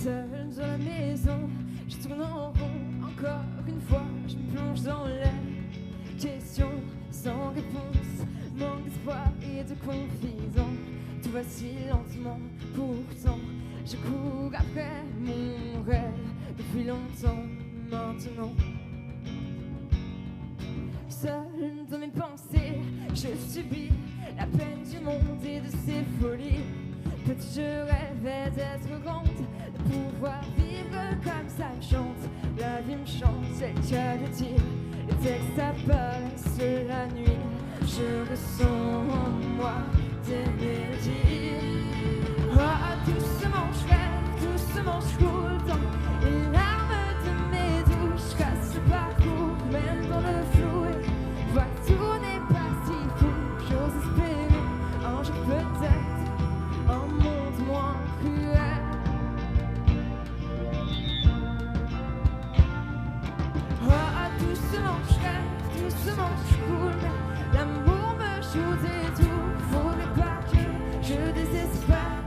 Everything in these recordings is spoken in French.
Seule dans la maison, je tourne en rond. Encore une fois, je me plonge dans les questions sans réponse. Manque d'espoir et de confidence. Tout va si lentement, pourtant je cours après mon rêve depuis longtemps maintenant. Seule dans mes pensées, je subis la peine du monde et de ses folies. Petit, je rêvais d'être grande, de pouvoir vivre comme ça me chante. La vie me chante, c'est le cas de dire. Les textes apparaissent la nuit. Je ressens en moi des mélodies. Oh, doucement je rêve, doucement je coule dans les larmes de mes douches. Casse le parcours, même dans le flou. Et vois que tout n'est pas si fou. J'ose espérer un jour peut-être un monde moins cruel. Oh, doucement je rêve, doucement je coule. Mais l'amour me joue des tours. Faudrait pas que je désespère.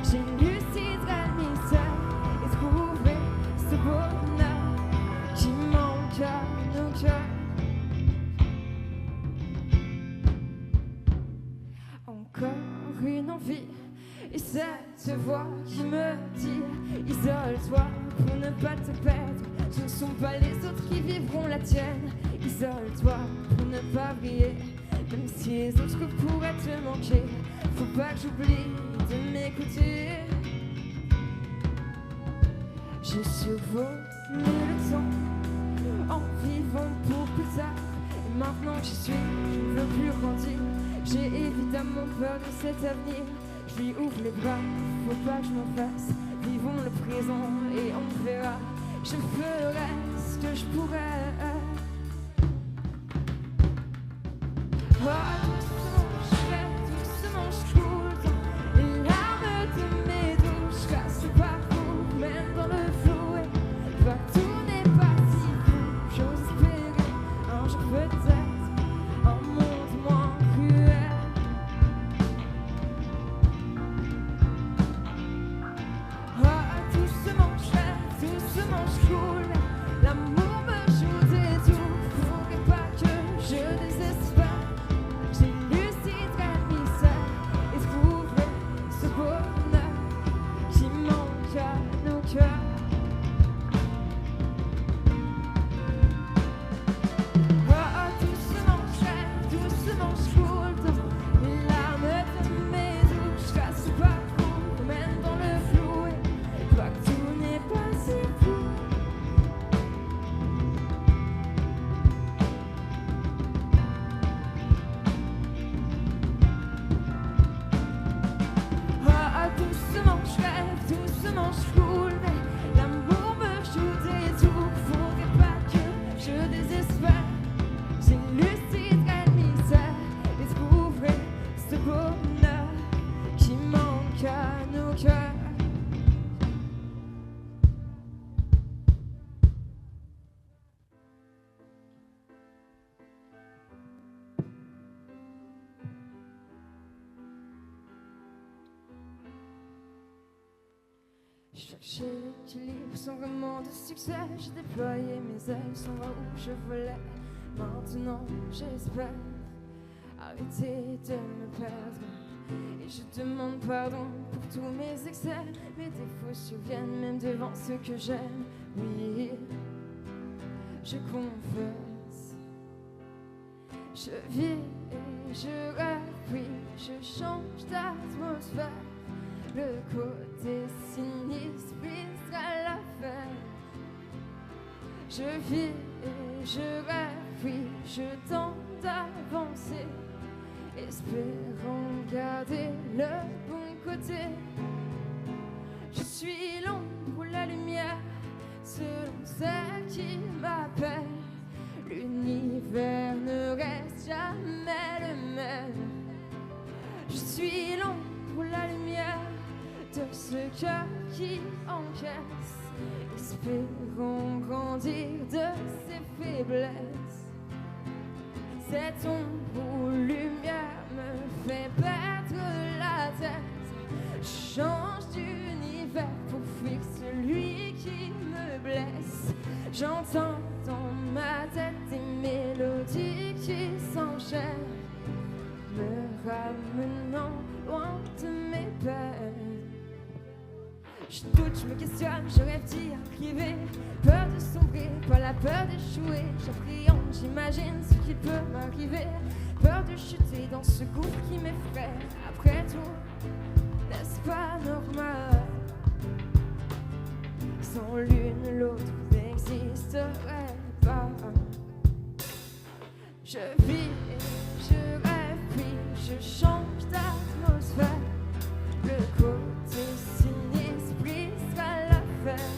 J'éluciderai le mystère et trouverai ce bonheur qui manque à nos cœurs. Encore une envie et cette voix qui me dit isole-toi pour ne pas te perdre. Ce ne sont pas les autres qui vivront la tienne. Isole-toi pour ne pas briller, même si les autres pourraient te manquer. Faut pas que j'oublie de m'écouter. J'ai survolé le temps en vivant pour plus tard. Et maintenant que j'y suis, je ne veux plus grandir. J'ai évidemment peur de cet avenir. Je lui ouvre les bras, faut pas que je m'en fasse. Vivons le présent et on verra. Je ferai ce que je pourrais. Oh, doucement je rêve, doucement je coule dans les larmes de mes douches. Je casse le parcours, même dans le flou. Et vois que tout n'est pas si fou. J'ose espérer un jour peut-être un monde moins cruel. Oh, doucement je rêve, doucement je coule. Mais l'amour me joue des tours. Faudrait pas que je désespère. J'éluciderai le mystère et trouverai ce bonheur qui manque à nos cœurs. Oh, doucement je rêve, doucement je coule dans les larmes de mes douches. Je casse le parcours, même dans le flou. Et vois que tout n'est pas si fou. Oh, doucement je rêve, doucement je coule. Mais l'amour me joue des tours. Faudrait pas que je désespère. J'éluciderai le mystère et trouverai ce bonheur qui manque à nos cœurs. Je cherchais l'équilibre sans vraiment de succès. J'ai déployé mes ailes sans voir où je volais. Maintenant j'espère arrêter de me perdre. Et je demande pardon pour tous mes excès. Mes défauts surviennent même devant ceux que j'aime. Oui, je confesse. Je vis et je rêve, oui, je change d'atmosphère. Le côté sinistre brise à l'affaire. Je vis et je rêve, oui, je tente d'avancer, espérant garder le bon côté. Je suis l'ombre ou la lumière, selon celle qui m'appelle. L'univers ne reste jamais le même. Je suis l'ombre ou la lumière de ce cœur qui encaisse, espérant grandir de ses faiblesses. Cette ombre ou lumière me fait perdre la tête. Je change d'univers pour fuir celui ramenant loin de mes peines. Je doute, je me questionne, je rêve d'y arriver. Peur de sombrer, pas la peur d'échouer. J'appréhende, j'imagine ce qui peut m'arriver. Peur de chuter dans ce gouffre qui m'effraie. Après tout, n'est-ce pas normal? Sans l'une, l'autre n'existerait pas. Je vis et je rêve, puis je change d'atmosphère. Le côté sinistre brisera l'affaire.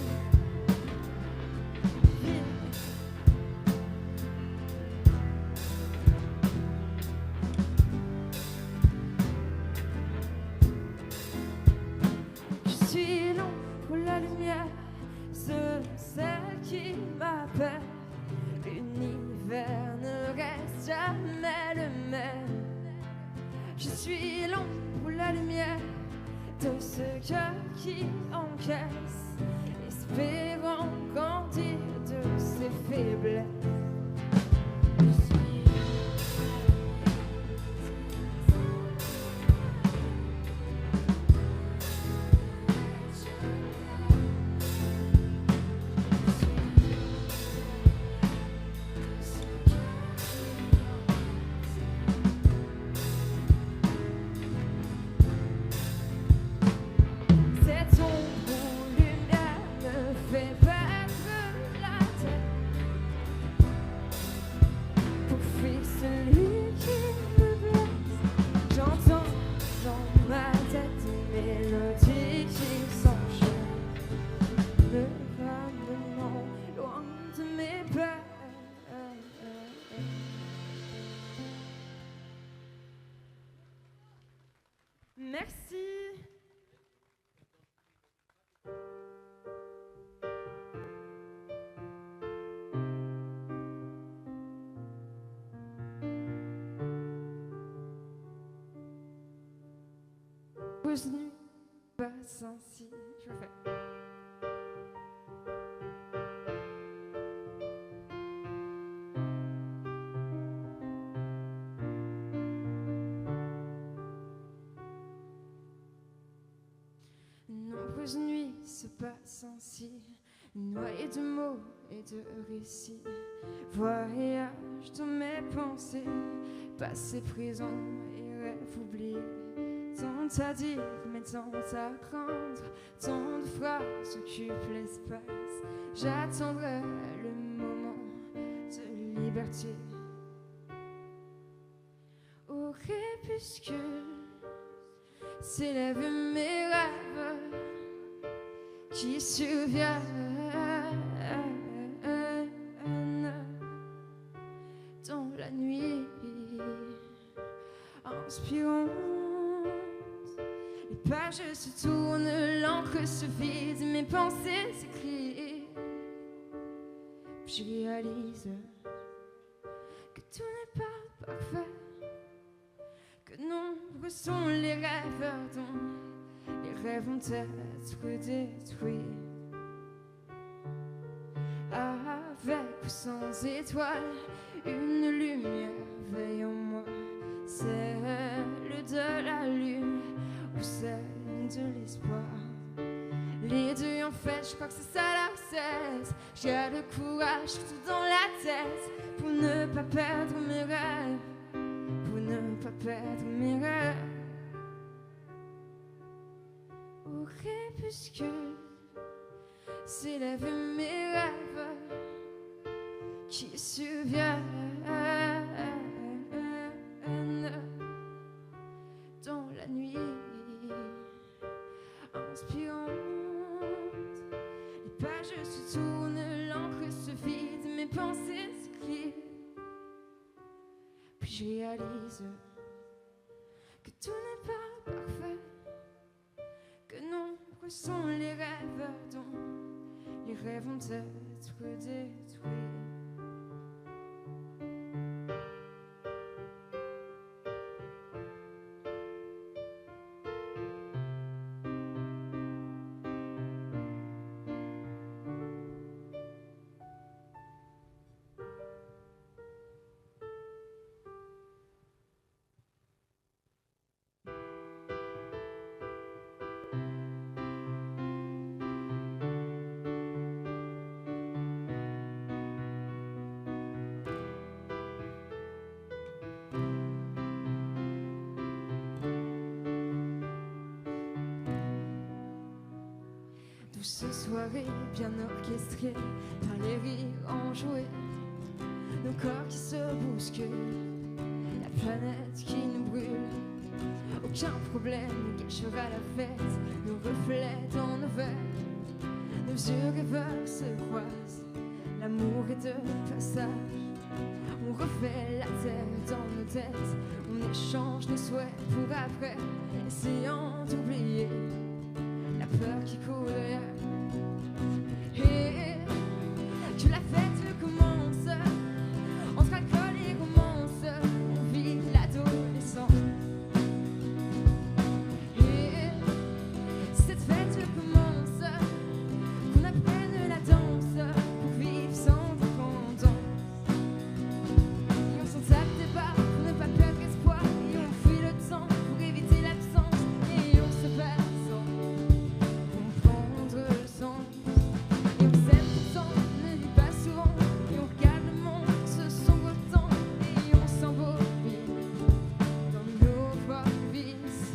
Je suis l'ombre pour la lumière, celle qui m'appelle. L'univers ne reste jamais le même. Je suis l'ombre pour la lumière de ce cœur qui encaisse, espérant grandir de ses faiblesses. Cette ombre ou lumière me fait perdre la tête pour fuir celui qui me blesse. J'entends dans ma tête des mélodies qui s'enchaînent, me ramenant loin de mes peurs. Merci. Pause nuit, passe ainsi. Je le fais. Nombreuses nuits se passent ainsi, noyées de mots et de récits. Voyage dans mes pensées, passé, présent et rêve oubliés. Tant à dire, mais tant à craindre, tant de phrases occupent l'espace. J'attendrai le moment de liberté. Au crépuscule s'élèvent mes rêves qui surviennent dans la nuit, inspirante. Les pages se tournent, l'encre se vide, mes pensées s'écrient. Puis je réalise que tout n'est pas parfait, que nombreux sont les rêves dont les rêves vont être détruits. Avec ou sans étoiles, une lumière veille en moi, celle de la lune ou celle de l'espoir. Les deux en fait, je crois que c'est ça la recette. J'ai le courage tout dans la tête pour ne pas perdre mes rêves, pour ne pas perdre mes rêves. Au crépuscule s'élèvent mes rêves qui surviennent dans la nuit, inspirante. Les pages se tournent, l'encre se vide, mes pensées s'écrient. Puis je réalise que tout n'est pas parfait, que nombreux sont les rêves dont les rêves vont être détruits. douce soirée bien orchestrée par les rires enjoués, nos corps qui se bousculent, la planète qui nous brûle. Aucun problème ne gâchera la fête, nos reflets dans nos verres, nos yeux rêveurs se croisent, l'amour est de passage. On refait la terre dans nos têtes, on échange nos souhaits pour après, essayant d'oublier la peur qui coule derrière. Et que la fête commence, entre alcool et romance, on vit l'adolescence. Et cette fête commence, qu'on apprenne la danse pour vivre sans dépendance. Et on s'en tape des barres pour ne pas perdre espoir, et on fuit le temps pour éviter l'absence, et on se perd sans comprendre le sens. Et on s'aime pourtant, ne dit pas souvent, et on regarde le monde se sombre temps, et on s'embobine dans nos propres vices.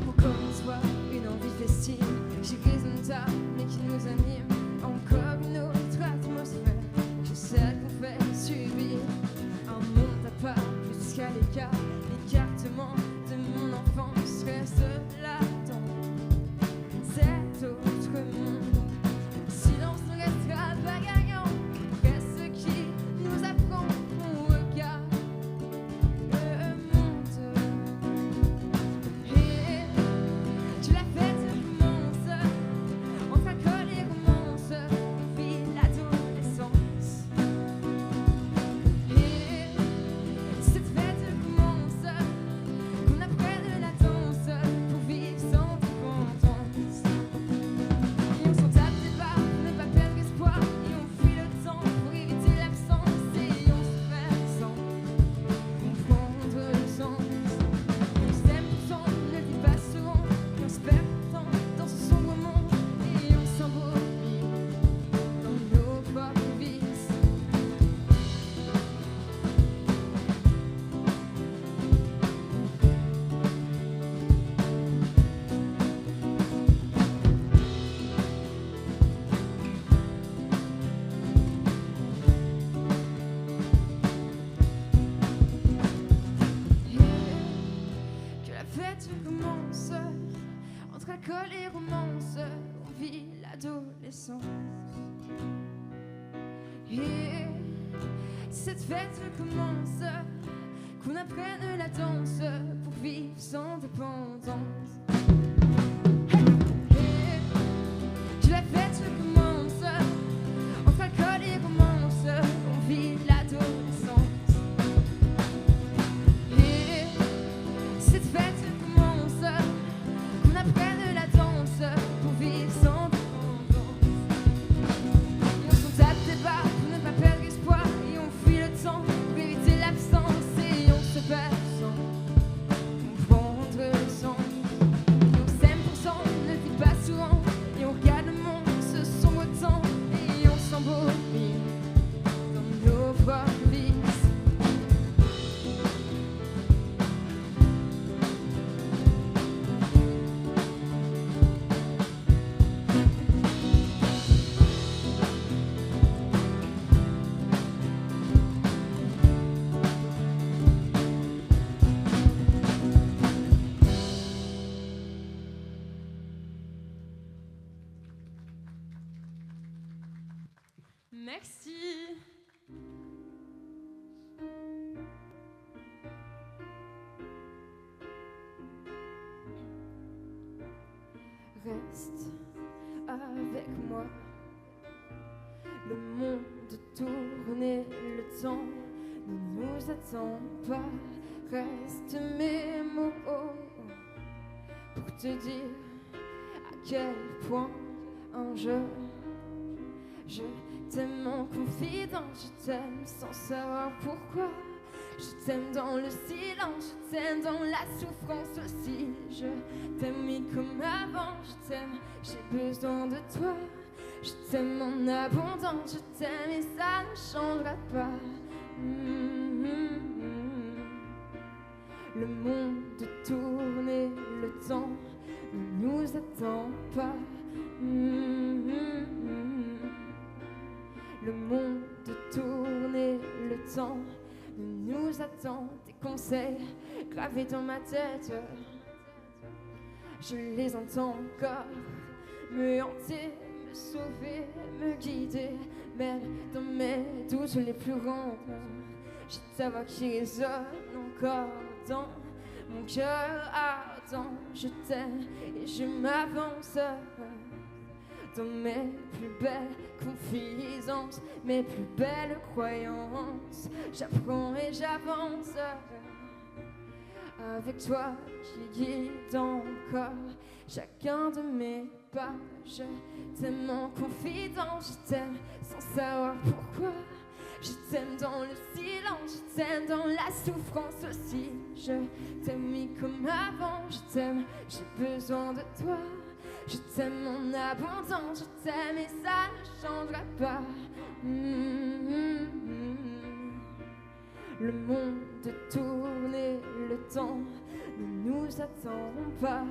Encore une soir, une envie festive qui résonne tard mais qui nous anime. Encore une autre atmosphère que celle qu'on fait subir. Un monde à part, jusqu'à l'écart. L'écartement de mon enfance reste là dans cet autre monde. Le silence ne restera pas gagnant après ce qui nous apprend. On regarde le monde. Et que la fête commence, entre alcool et romance, on vit l'adolescence. Et cette fête commence, qu'on apprenne la danse pour vivre sans dépendance. Et on s'en tape des barres pour ne pas perdre espoir, et on fuit le temps pour éviter l'absence, et on se perd sans comprendre le sens. Et on s'aime pourtant, on ne le dit pas souvent, et on se perd pourtant dans ce sombre monde, et on s'embobine dans nos propres vices. Que la fête commence, entre alcool et romance, on vit l'adolescence. Et cette fête commence, qu'on apprenne la danse pour vivre sans dépendance. Et que la fête commence, entre alcool et romance, on vit l'adolescence. Et cette fête commence, qu'on apprenne la danse pour vivre sans dépendance. Et on s'en tape des barres pour ne pas perdre espoir, et on fuit le temps pour éviter l'absence, et on se perd sans comprendre le sens. Et on s'aime pourtant, on ne le dit pas souvent, et on regarde le monde se sombre temps, et on s'embobine dans nos propres vices. Merci. Reste avec moi. Le monde tourne et le temps ne nous attend pas. Reste mes mots pour te dire à quel point un jeu. Je t'aime en confidence, je t'aime sans savoir pourquoi. Je t'aime dans le silence, je t'aime dans la souffrance aussi. Je t'aime oui comme avant, je t'aime, j'ai besoin de toi. Je t'aime en abondance, je t'aime et ça ne changera pas. Le monde tourne et le temps ne nous attend pas. Le monde tourne et le temps ne nous attend. Tes conseils gravés dans ma tête, je les entends encore me hanter, me sauver, me guider. Même dans mes doutes les plus grands, j'ai ta voix qui résonne encore dans mon cœur ardent. Je t'aime et je m'avance dans mes plus belles confidences, mes plus belles croyances. J'apprends et j'avance avec toi qui guide encore chacun de mes pas. Je t'aime en confidence, je t'aime sans savoir pourquoi. Je t'aime dans le silence, je t'aime dans la souffrance aussi. Je t'aime oui comme avant, je t'aime, j'ai besoin de toi. Je t'aime en abondance, je t'aime et ça ne changera pas. Le monde tourne et le temps ne nous attend pas.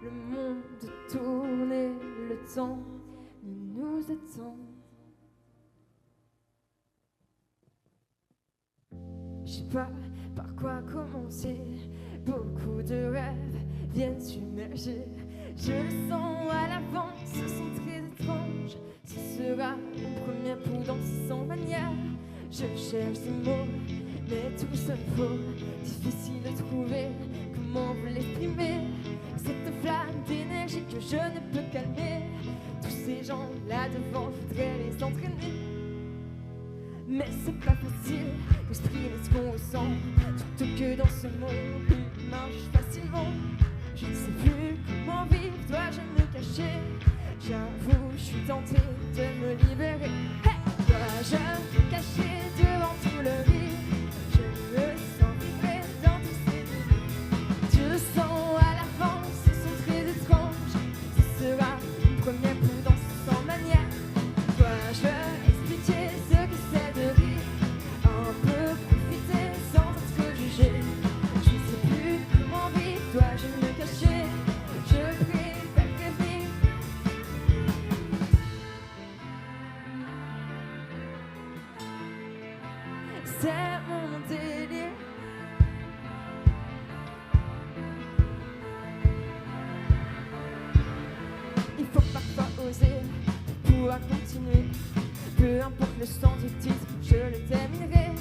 Le monde tourne et le temps ne nous attend. Je sais pas par quoi commencer. Beaucoup de rêves viennent submerger. Je le sens à l'avance, ce sont très étranges. Ce sera une première prudence sans manière. Je cherche ces mots, mais tout sonne faux. Difficile de trouver comment vous l'exprimer. Cette flamme d'énergie que je ne peux calmer. Tous ces gens là devant, je voudrais les entraîner. Mais c'est pas facile d'exprimer ce qu'on ressent. Surtout que dans ce monde, il marche facilement. Je ne sais plus comment vivre, dois-je me cacher? J'avoue, je suis tentée de me libérer. Hey! Dois-je me cacher devant tout le rire? Je me sens vibrer dans tous ces délires. Tu le sens à l'avance, ce sont très étranges. Ce sera une première prudence sans manière. Dois-je expliquer ce que c'est de rire? Un peu profiter sans être jugé. Je ne sais plus comment vivre, dois-je me cacher? Je préfère rêver. C'est mon délire. Il faut parfois oser pour pouvoir continuer. Peu importe le sens du titre, je le terminerai.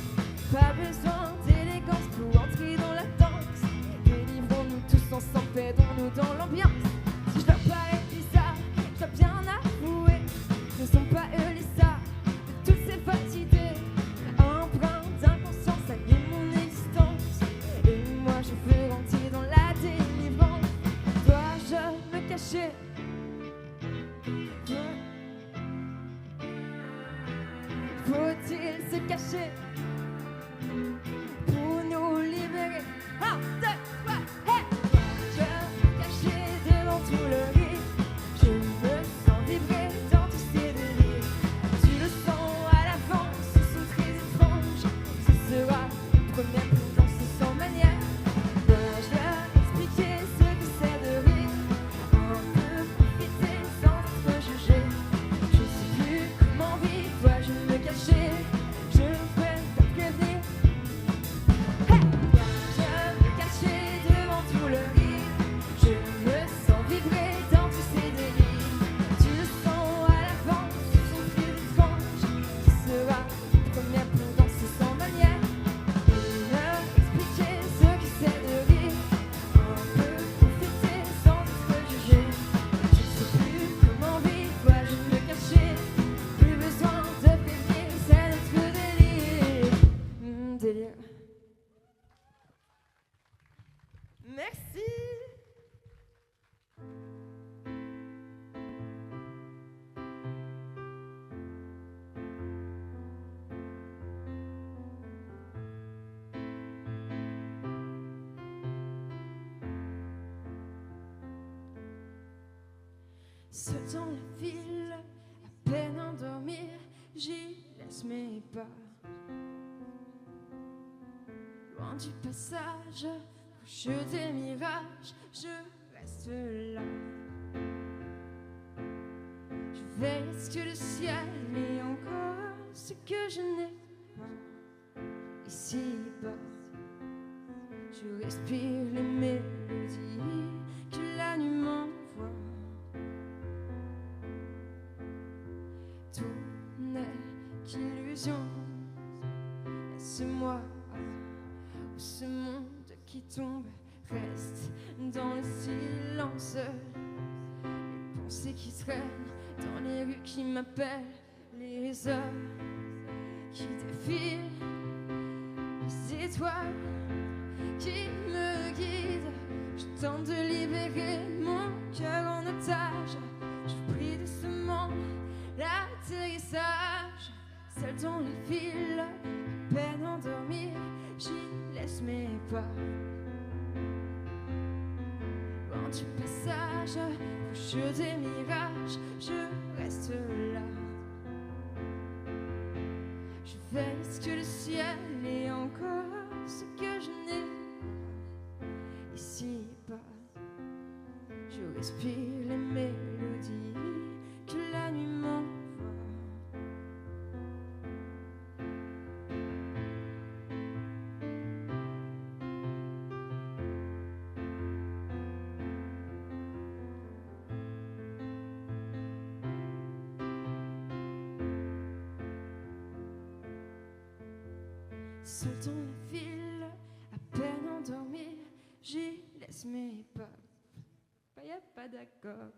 Pas besoin d'élégance pour entrer dans la danse. Délivrons-nous tous ensemble, perdons-nous dans l'ambiance. Si je dois paraître bizarre, je dois bien avouer, ce ne sont pas eux les stars de toutes ces fausses idées. Un brin d'inconscience anime mon existence. Et moi je veux rentrer dans la délivrance. Dois-je me cacher? Faut-il se cacher pour nous libérer? 1, 2, 3, hey! Je me cacher devant tout le rire. Je me sens vibrer dans tous ces délires. Tu le sens à l'avance, ce sont très étranges. Ce sera une première prudence sans manière. Dois-je expliquer ce que c'est de rire? Un peu profiter sans être jugé. Je sais plus comment vivre, dois-je me cacher? Je préfère Seul dans la ville, à peine endormir, j'y laisse mes pas. Loin du passage, couche des mirages, je reste là. Je veille ce que le ciel et encore ce que je n'ai pas ici-bas. Je respire les mélodies que la nuit m'envoie. Tout n'est qu'illusion. Est-ce moi ou ce monde qui tombe reste dans le silence? Les pensées qui traînent dans les rues qui m'appellent, les heures qui défilent, les étoiles qui me guident. Je tente de libérer mon cœur en otage. Je prie doucement l'atterrissage. Seul dans les villes, à peine endormir, j'y laisse mes pas. Loin du passage, couche des mirages, je reste là. Je veille ce que le ciel et encore ce que je n'ai ici-bas. Je respire les mélodies que la nuit m'envoie. Seul dans la ville, à peine endormir, j'y laisse mes pas. Y'a pas d'accord.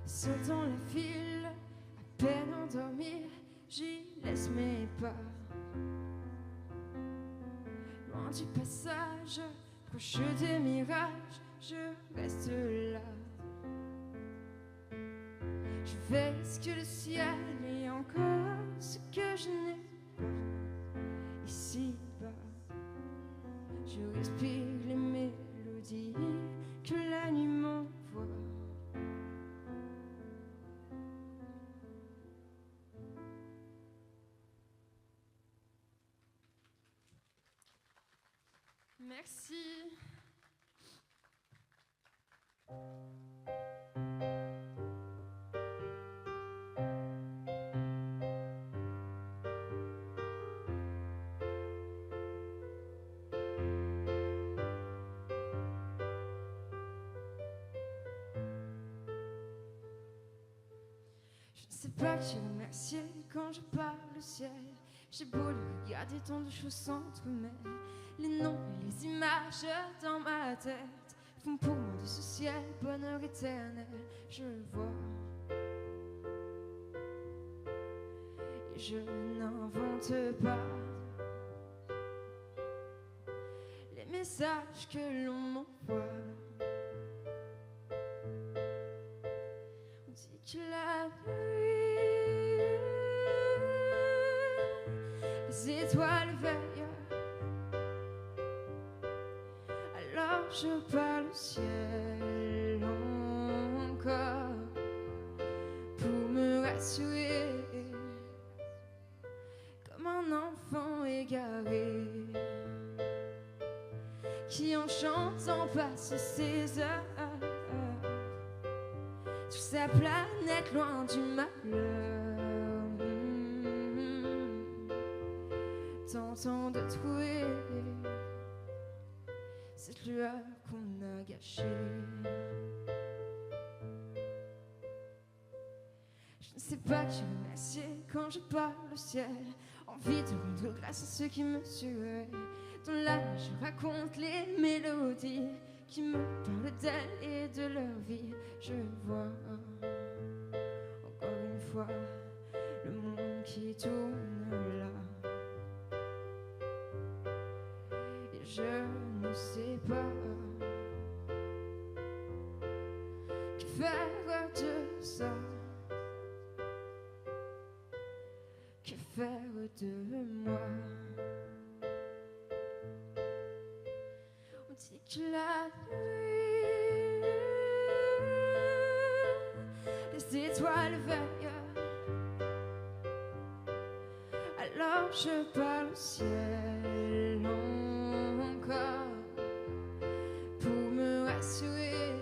Seul dans la ville, à peine endormir, j'y laisse mes pas. Loin du passage, proche des mirages, je reste là. Je veille ce que le ciel et encore ce que je n'ai pas ici-bas. Je respire les mélodies que la nuit m'envoie. Merci. Je ne sais pas qui remercier quand je parle au ciel. J'ai beau le regarder, tant de choses s'entremêlent. Les noms et les images dans ma tête font pour moi de ce ciel bonheur éternel. Je le vois et je n'invente pas les messages que l'on m'envoie. On dit que la nuit, les étoiles veillent. Alors je parle au ciel encore pour me rassurer, comme un enfant égaré qui en chantant passe ses heures sur sa planète loin du malheur, tentant de trouver cette lueur qu'on a gâchée. Je ne sais pas qui remercier quand je parle au ciel. Envie de rendre grâce à ceux qui me tuaient. Dans la nuit je raconte les mélodies qui me parlent d'elles et de leur vie. Je vois encore une fois le monde qui tourne là. Et je ne sais pas que faire de faire de moi. On dit que la nuit, les étoiles veillent. Alors je parle au ciel encore pour me rassurer,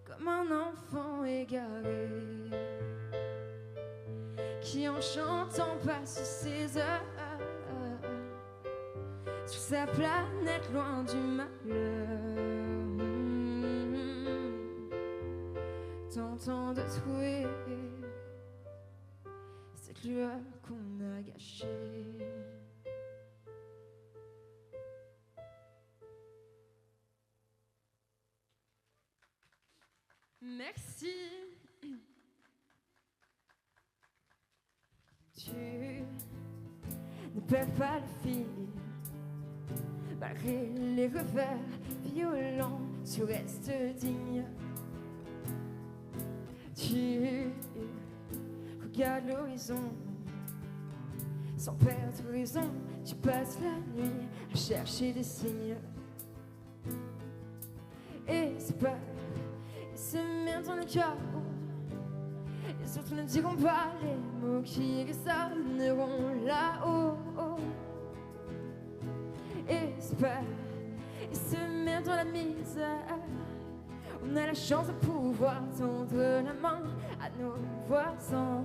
comme un enfant égaré qui en chantant passe ses heures sur sa planète loin du malheur, tentant de trouver cette lueur qu'on a gâchée. Merci. Tu ne perds pas le fil, malgré les revers violents, tu restes digne. Tu regardes l'horizon sans perdre raison, tu passes la nuit à chercher des signes. Et c'est pas, ils se mettent dans le cœur. Les autres ne diront pas les mots qui résonneront là-haut. Et c'est pas, ils se mettent dans la misère. On a la chance de pouvoir tendre la main à nos voisins.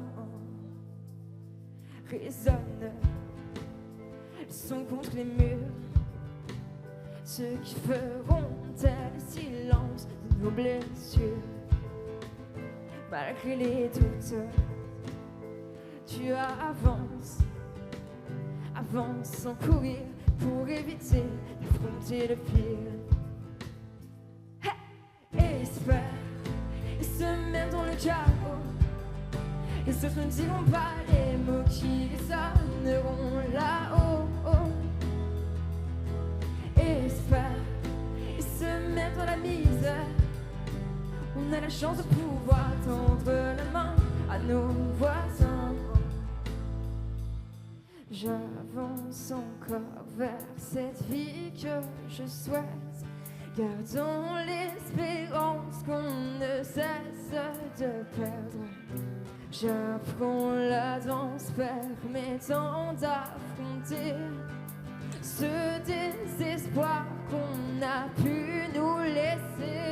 Résonne le son contre les murs, ceux qui feront taire le silence de nos blessures. Malgré les doutes, tu avances, avance sans courir pour éviter d'affronter le pire. Hey! Espère, et se mettre dans le chaos. Les autres ne diront pas les mots qui résonneront là-haut. Espère, et se mettre dans la misère. On a la chance de pouvoir tendre la main à nos voisins. J'avance encore vers cette vie que je souhaite. Gardons l'espérance qu'on ne cesse de perdre. J'apprends la danse permettant d'affronter ce désespoir qu'on a pu nous laisser.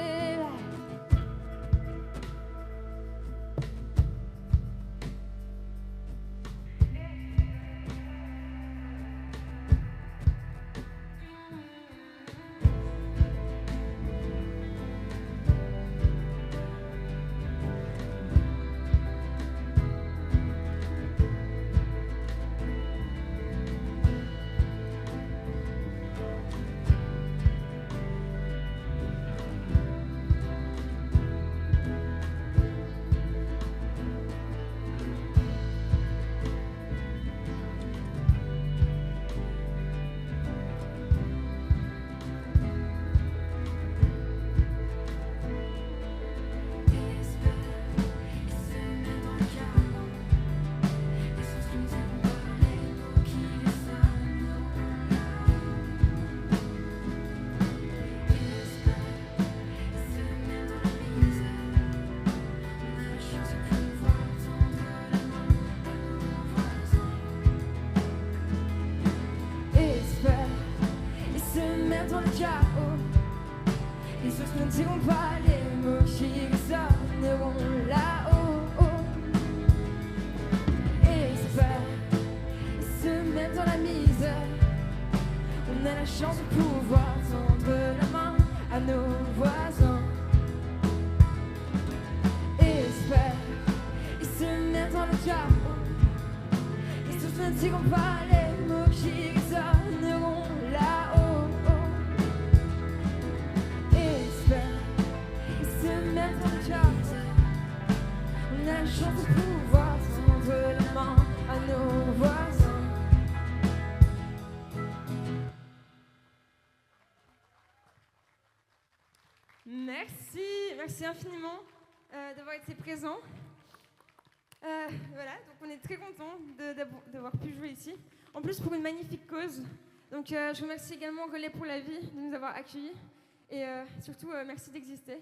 Les autres ne diront pas les mots qui résonneront là-haut. Espère, ils se mettent dans la misère. On a la chance de pouvoir tendre la main à nos voisins. Espère, ils se mettent dans le chaos. Les autres ne diront pas les mots qui résonneront là-haut. On a la chance de pouvoir tendre la main à nos voisins. Merci infiniment d'avoir été présent. Voilà, donc on est très contents d'avoir pu jouer ici. En plus, pour une magnifique cause. Donc, je remercie également Relais pour la vie de nous avoir accueillis. Et surtout, merci d'exister.